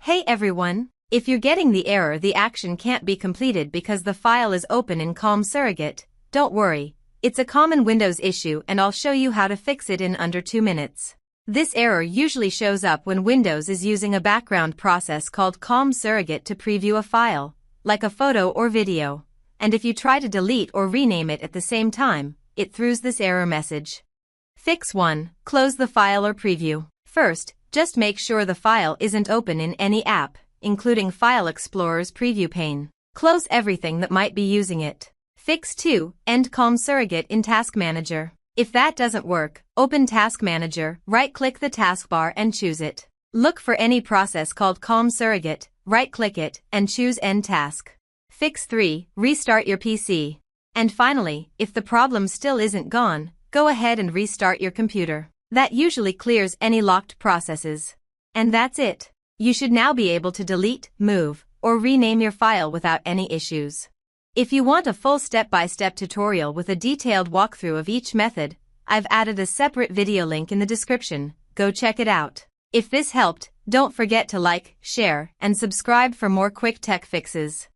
Hey everyone! If you're getting the error the action can't be completed because the file is open in COM Surrogate, don't worry, it's a common Windows issue and I'll show you how to fix it in under 2 minutes. This error usually shows up when Windows is using a background process called COM Surrogate to preview a file, like a photo or video, and if you try to delete or rename it at the same time, it throws this error message. Fix 1. Close the file or preview. First, just make sure the file isn't open in any app, including File Explorer's preview pane. Close everything that might be using it. Fix 2. End COM Surrogate in Task Manager. If that doesn't work, open Task Manager, right-click the taskbar and choose it. Look for any process called COM Surrogate, right-click it, and choose End Task. Fix 3. Restart your PC. And finally, if the problem still isn't gone, go ahead and restart your computer. That usually clears any locked processes. And that's it. You should now be able to delete, move, or rename your file without any issues. If you want a full step-by-step tutorial with a detailed walkthrough of each method, I've added a separate video link in the description. Go check it out. If this helped, don't forget to like, share, and subscribe for more quick tech fixes.